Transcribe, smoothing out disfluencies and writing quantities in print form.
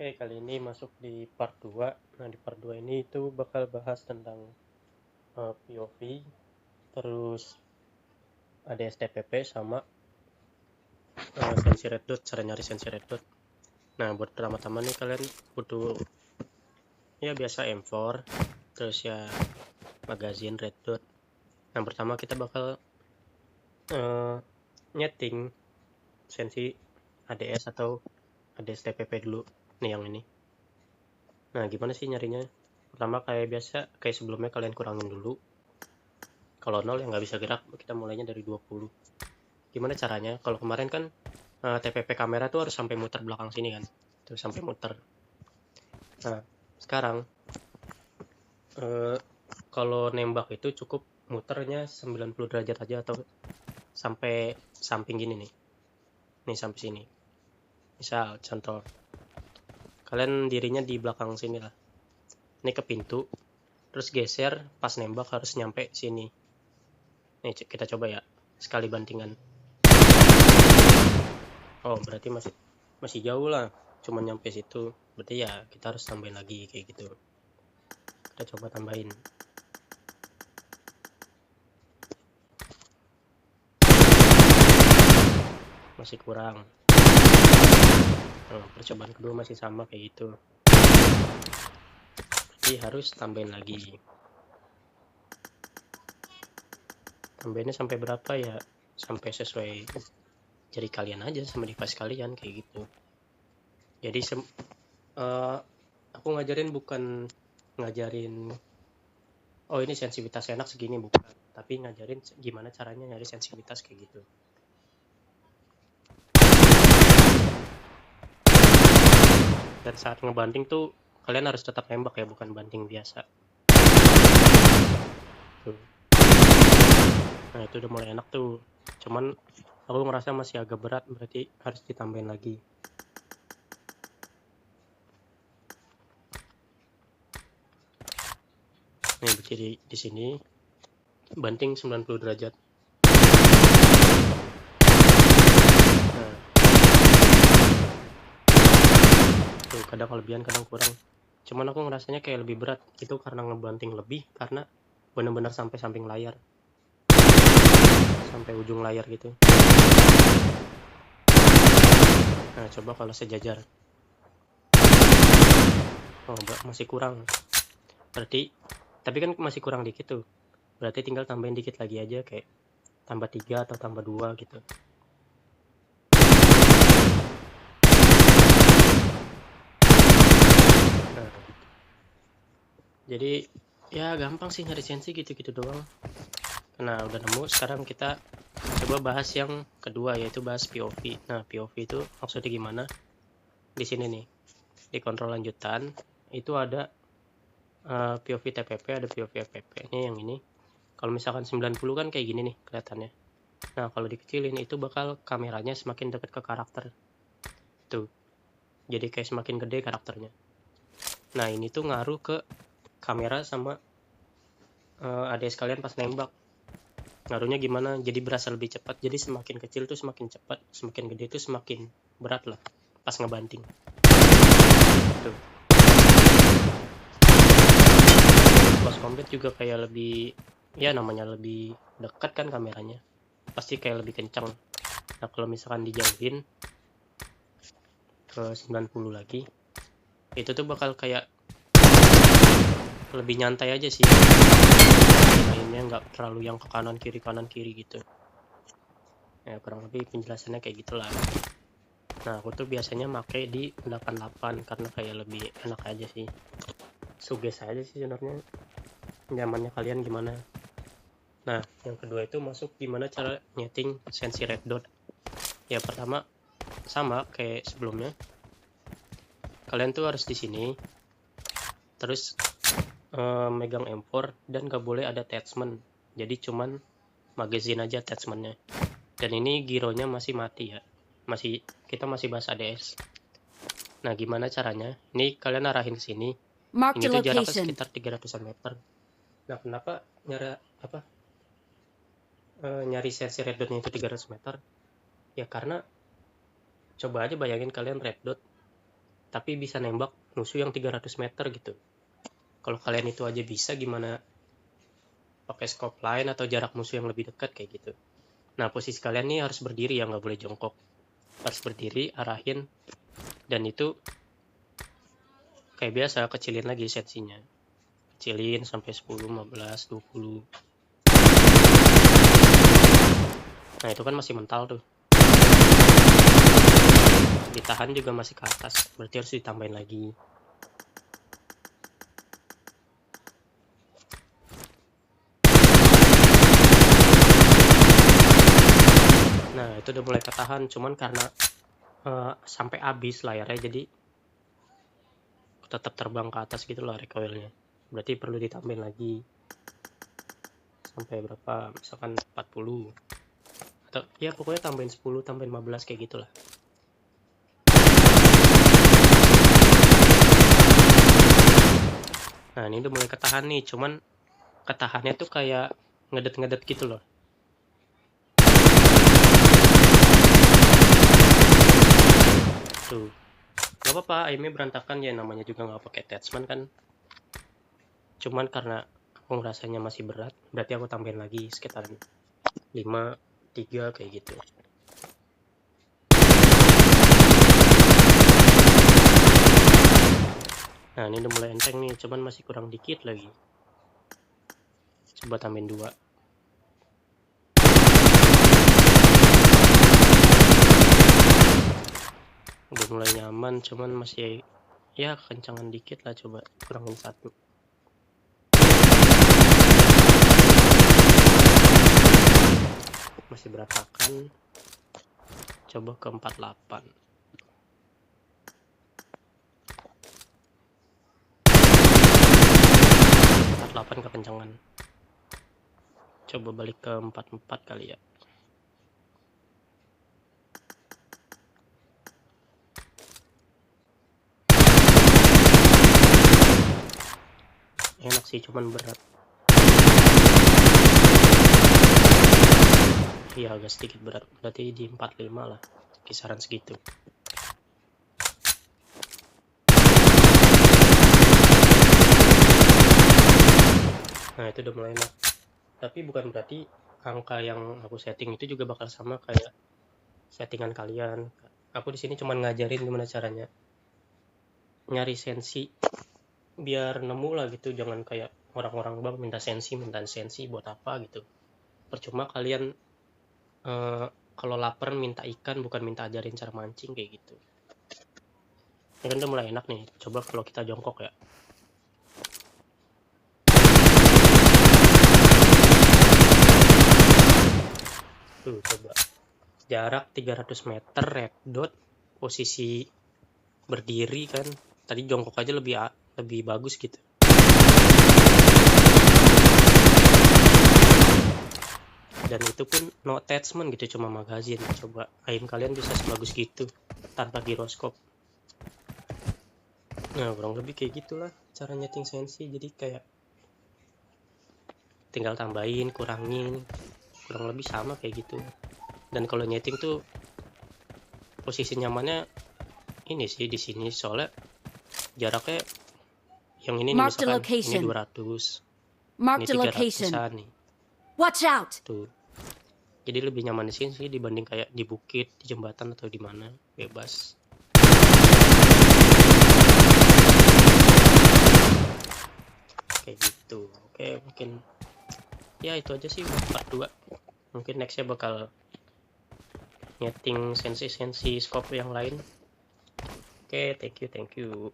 Oke, kali ini masuk di part 2. Nah, di part 2 ini itu bakal bahas tentang POV, terus ada STPP sama sensi red dot, cara nyari sensi red dot. Nah, buat pertama-tama nih kalian butuh ya biasa M4, terus ya magazine red dot. Yang pertama kita bakal nyeting sensi ADS atau ADS TPP dulu. Nih yang ini. Nah, gimana sih nyarinya? Pertama kayak biasa, kayak sebelumnya kalian kurangin dulu. Kalau 0 ya nggak bisa gerak, kita mulainya dari 20. Gimana caranya? Kalau kemarin kan TPP kamera tuh harus sampai muter belakang sini kan. Tuh sampai muter. Nah, sekarang kalau nembak itu cukup muternya 90 derajat aja atau sampai samping gini nih. Nih sampai sini. Misal contoh kalian dirinya di belakang sini lah. Ini ke pintu, terus geser pas nembak harus nyampe sini. Nih kita coba ya, sekali bantingan. Oh, berarti masih jauh lah, cuma nyampe situ. Berarti ya kita harus tambahin lagi kayak gitu. Kita coba tambahin. Masih kurang. Percobaan kedua masih sama kayak gitu. Jadi harus tambahin lagi. Tambahinnya sampai berapa ya? Sampai sesuai jari kalian aja sama device kalian kayak gitu. Jadi aku ngajarin bukan ngajarin oh ini sensitivitas enak segini, bukan, tapi ngajarin gimana caranya nyari sensitivitas kayak gitu. Dan saat ngebanding tuh kalian harus tetap nembak ya, bukan banding biasa tuh. Nah itu udah mulai enak tuh, cuman aku ngerasa masih agak berat, berarti harus ditambahin lagi. Nih berdiri di sini banting 90 derajat. Nah tuh kadang kelebihan kadang kurang, cuman aku ngerasanya kayak lebih berat itu karena ngebanting lebih, karena benar-benar sampai samping layar, sampai ujung layar gitu. Nah coba kalau sejajar, oh masih kurang, berarti tapi kan masih kurang dikit tuh, berarti tinggal tambahin dikit lagi aja, kayak tambah 3 atau tambah 2 gitu. Nah gitu. Jadi ya gampang sih nyari sensi gitu-gitu doang. Nah udah nemu, sekarang kita coba bahas yang kedua, yaitu bahas POV. Nah POV itu maksudnya gimana? Di sini nih di kontrol lanjutan itu ada POV TPP, ada POV FPP. Ini yang ini. Kalau misalkan 90 kan kayak gini nih kelihatannya. Nah kalau dikecilin itu bakal kameranya semakin dekat ke karakter tuh, jadi kayak semakin gede karakternya. Nah ini tuh ngaruh ke kamera sama ADS kalian pas nembak. Ngaruhnya gimana? Jadi berasa lebih cepat. Jadi semakin kecil tuh semakin cepat, semakin gede tuh semakin berat lah pas ngebanting tuh. Close combat juga kayak lebih, ya namanya lebih dekat kan kameranya, pasti kayak lebih kencang. Nah kalau misalkan dijauhin ke 90 lagi, itu tuh bakal kayak lebih nyantai aja sih, mainnya nggak terlalu yang ke kanan kiri gitu ya, kurang lebih penjelasannya kayak gitulah. Nah aku tuh biasanya make di 88 karena kayak lebih enak aja sih, suges aja sih sebenarnya, nyamannya kalian gimana. Nah yang kedua itu masuk gimana cara nyeting sensi red dot. Ya pertama sama kayak sebelumnya, kalian tuh harus di sini, terus megang M4 dan gak boleh ada attachment, jadi cuman magazine aja attachmentnya. Dan ini gironya masih mati ya, kita masih bahas ADS. Nah gimana caranya? Ini kalian arahin ke sini, ini tuh jaraknya sekitar 300 meter. Nah kenapa nyari sensi red dotnya itu 300 meter? Ya karena coba aja bayangin kalian red dot tapi bisa nembak musuh yang 300 meter gitu. Kalau kalian itu aja bisa, gimana pakai scope lain atau jarak musuh yang lebih dekat kayak gitu. Nah, posisi kalian nih harus berdiri ya, nggak boleh jongkok. Harus berdiri, arahin, dan itu kayak biasa, kecilin lagi sensinya. Kecilin sampai 10, 15, 20. Nah, itu kan masih mental tuh. Ditahan juga masih ke atas, berarti harus ditambahin lagi. Nah, itu udah mulai ketahan, cuman karena sampai habis layarnya, jadi tetap terbang ke atas gitu lah recoilnya. Berarti perlu ditambahin lagi sampai berapa, misalkan 40, atau ya pokoknya tambahin 10, tambahin 15 kayak gitulah. Nah, ini udah mulai ketahan nih, cuman ketahannya tuh kayak ngedet-ngedet gitu loh. Tuh, gak apa-apa, aimnya berantakan ya, namanya juga nggak pakai attachment kan. Cuman karena aku ngerasanya masih berat, berarti aku tambahin lagi sekitaran 5, 3 kayak gitu. Nah, ini udah mulai enteng nih, cuman masih kurang dikit lagi. Coba tambahin 2. Udah mulai nyaman, cuman masih ya kencangan dikit lah, coba kurangin 1. Masih berantakan. Coba ke 48. 48 kekencangan. Coba balik ke 44 kali ya. Enak sih, cuman berat. Iya, agak sedikit berat, berarti di 45 lah, kisaran segitu. Nah, itu udah mulai enak. Tapi bukan berarti angka yang aku setting itu juga bakal sama kayak settingan kalian. Aku di sini cuma ngajarin gimana caranya nyari sensi biar nemu lah gitu. Jangan kayak orang-orang bang minta sensi buat apa gitu. Percuma kalian kalau lapar minta ikan, bukan minta ajarin cara mancing kayak gitu. Ini kan udah mulai enak nih. Coba kalau kita jongkok ya. Tuh, coba. Jarak 300 meter, red dot, posisi berdiri kan. Tadi jongkok aja lebih bagus gitu. Dan itu pun no attachment gitu, cuma magazin. Coba aim kalian bisa sebagus gitu tanpa giroskop. Nah, kurang lebih kayak gitulah cara nyeting sensi. Jadi kayak tinggal tambahin, kurangin, kurang lebih sama kayak gitu. Dan kalau nyeting tuh posisi nyamannya ini sih di sini, soalnya jaraknya yang ini nih, misalkan ini 200, ini 300-an nih. Watch out. Tuh. Jadi lebih nyaman di sini sih dibanding kayak di bukit, di jembatan atau di mana, bebas. Kayak gitu. Oke, mungkin ya itu aja sih part 2. Mungkin nextnya bakal nyeting sensi-sensi scope yang lain. Oke, thank you.